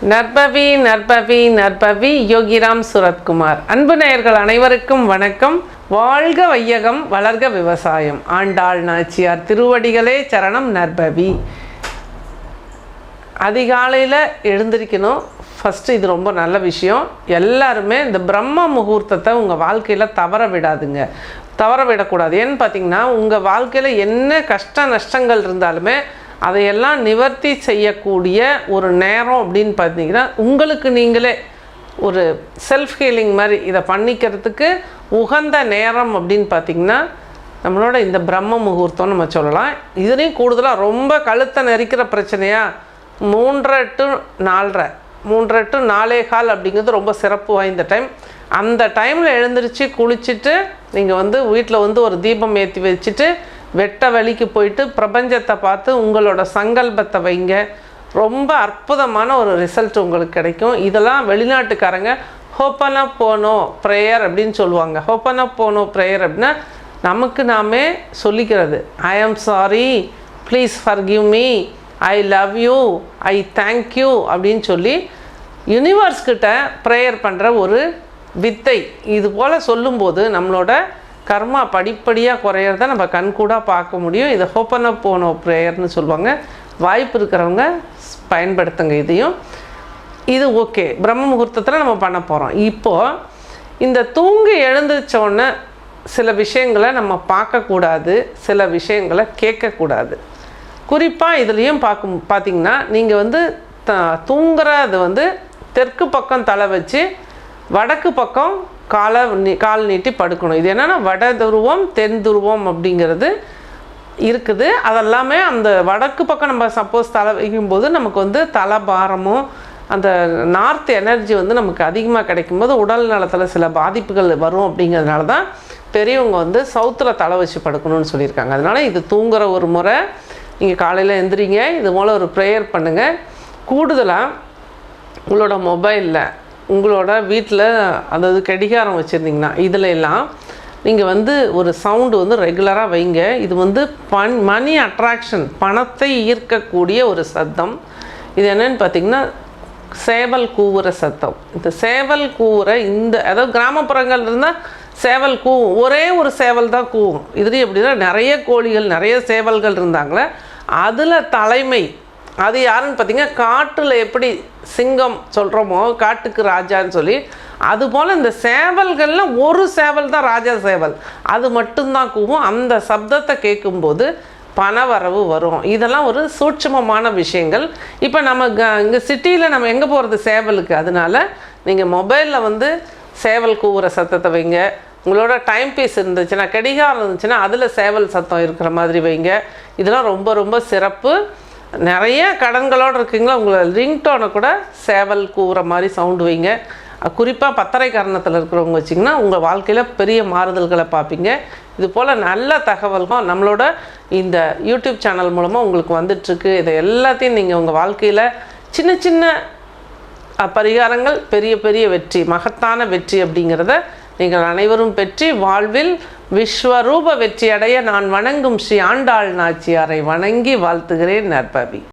நற்பவி நற்பவி நற்பவி யோகிராம் சுரத்குமார். அன்பு நேயர்கள் அனைவருக்கும் வணக்கம். வாழ்க வையகம், வளர்க விவசாயம். ஆண்டாள் நாச்சியார் திருவடிகளே சரணம். நற்பவி. அதிகாலையில் எழுந்திருக்கணும். ஃபஸ்ட்டு இது ரொம்ப நல்ல விஷயம். எல்லாருமே இந்த பிரம்ம முகூர்த்தத்தை உங்கள் வாழ்க்கையில் தவற விடக்கூடாது. ஏன்னு பார்த்தீங்கன்னா, உங்கள் வாழ்க்கையில் என்ன கஷ்ட நஷ்டங்கள் இருந்தாலுமே அதையெல்லாம் நிவர்த்தி செய்யக்கூடிய ஒரு நேரம் அப்படின்னு பார்த்தீங்கன்னா, உங்களுக்கு நீங்களே ஒரு செல்ஃப் ஹீலிங் மாதிரி இதை பண்ணிக்கிறதுக்கு உகந்த நேரம் அப்படின்னு பார்த்திங்கன்னா நம்மளோட இந்த பிரம்ம முகூர்த்தம் நம்ம சொல்லலாம். இதுலேயும் கூடுதலாக ரொம்ப கழுத்தை நெரிக்கிற பிரச்சனையாக 3:30 to 4:30 3:30 to 4:15 அப்படிங்கிறது ரொம்ப சிறப்பு வாய்ந்த டைம். அந்த டைமில் எழுந்திரிச்சு குளிச்சுட்டு நீங்கள் வீட்டில் ஒரு தீபம் ஏற்றி வச்சுட்டு வெட்ட வழிக்கு போயிட்டு பிரபஞ்சத்தை பார்த்து உங்களோட சங்கல்பத்தை வைங்க. ரொம்ப அற்புதமான ஒரு ரிசல்ட் உங்களுக்கு கிடைக்கும். இதெல்லாம் வெளிநாட்டுக்காரங்க ஹோப்பனப்போனோ ப்ரேயர் அப்படின்னு சொல்லுவாங்க. ஹோப்பனப்போனோ ப்ரேயர் அப்படின்னா நமக்கு நாமே சொல்லிக்கிறது. I am sorry, please forgive me, I love you, I thank you அப்படின்னு சொல்லி யூனிவர்ஸ்கிட்ட ப்ரேயர் பண்ணுற ஒரு வித்தை. இது போல் சொல்லும்போது நம்மளோட கர்மா படிப்படியாக குறையிறத நம்ம கண்கூடாக பார்க்க முடியும். இதை ஹோப்பனப்போனோ ப்ரேயர்னு சொல்லுவாங்க. வாய்ப்பு இருக்கிறவங்க பயன்படுத்துங்க. இது ஓகே. பிரம்ம முகூர்த்தத்தில் நம்ம பண்ண போகிறோம். இப்போது இந்த தூங்கி எழுந்திரிச்சோடனே சில விஷயங்களை நம்ம பார்க்கக்கூடாது, சில விஷயங்களை கேட்கக்கூடாது. குறிப்பாக இதுலேயும் பார்த்திங்கன்னா, நீங்கள் தூங்குறது தெற்கு பக்கம் தலை வச்சு வடக்கு பக்கம் கால் நீட்டி படுக்கணும். இது என்னென்னா வட துருவம் தென் துருவம் அப்படிங்கிறது இருக்குது. அதெல்லாமே அந்த வடக்கு பக்கம் நம்ம சப்போஸ் தலை வைக்கும்போது நமக்கு தலைபாரமும் அந்த நார்த் எனர்ஜி நமக்கு அதிகமாக கிடைக்கும்போது உடல் நலத்தில் சில பாதிப்புகள் வரும். அப்படிங்கிறதுனால தான் பெரியவங்க சவுத்தில் தலை வச்சு படுக்கணும்னு சொல்லியிருக்காங்க. அதனால் இது தூங்குகிற ஒரு முறை. நீங்கள் காலையில் எந்திரிங்க, இது போல் ஒரு ப்ரேயர் பண்ணுங்கள். கூடுதலாக உங்களோட மொபைலில் உங்களோட வீட்டில் அதாவது கடிகாரம் வச்சுருந்தீங்கன்னா இதில் எல்லாம் நீங்கள் ஒரு சவுண்டு ரெகுலராக வைங்க. இது மணி அட்ராக்ஷன், பணத்தை ஈர்க்கக்கூடிய ஒரு சத்தம். இது என்னென்னு பார்த்திங்கன்னா சேவல் கூவுற சத்தம். இந்த சேவல் கூவுற அதாவது கிராமப்புறங்கள் இருந்தால் சேவல் கூவும். ஒரே ஒரு சேவல் தான் கூவும். இதுலேயும் எப்படின்னா நிறைய கோழிகள் நிறைய சேவல்கள் இருந்தாங்களே, அதில் தலைமை அது யாருன்னு பார்த்தீங்கன்னா, காட்டில் எப்படி சிங்கம் சொல்கிறோமோ காட்டுக்கு ராஜான்னு சொல்லி, அதுபோல் இந்த சேவல்களில் ஒரு சேவல் தான் ராஜா சேவல். அது மட்டும்தான் கூவும். அந்த சப்தத்தை கேட்கும்போது பணவரவு வரும். இதெல்லாம் ஒரு சூட்சமமான விஷயங்கள். இப்போ நம்ம இங்கே சிட்டியில் நம்ம எங்கே போகிறது சேவலுக்கு? அதனால் நீங்கள் மொபைலில் சேவல் கூவுற சத்தத்தை வைங்க. உங்களோட டைம் பீஸ் இருந்துச்சுன்னா, கடிகாரம் இருந்துச்சுன்னா அதில் சேவல் சத்தம் இருக்கிற மாதிரி வைங்க. இதெல்லாம் ரொம்ப ரொம்ப சிறப்பு. நிறைய கடன்களோடு இருக்கீங்களா, உங்களை ரிங்டோனை கூட சேவல் கூவுற மாதிரி சவுண்டு வைங்க. குறிப்பாக பத்தரை காரணத்தில் இருக்கிறவங்க வச்சிங்கன்னா உங்கள் வாழ்க்கையில் பெரிய மாறுதல்களை பார்ப்பீங்க. இது போல் நல்ல தகவல்கள் நம்மளோட இந்த யூடியூப் சேனல் மூலமாக உங்களுக்கு வந்துட்டுருக்கு. இதை எல்லாத்தையும் நீங்கள் உங்கள் வாழ்க்கையில் சின்ன சின்ன பரிகாரங்கள் பெரிய பெரிய வெற்றி, மகத்தான வெற்றி அப்படிங்கிறத நீங்கள் அனைவரும் பெற்றி வாழ்வில் விஸ்வரூப வெற்றி அடைய நான் வணங்கும் ஸ்ரீ ஆண்டாள் நாச்சியாரை வணங்கி வாழ்த்துகிறேன். நற்பவி.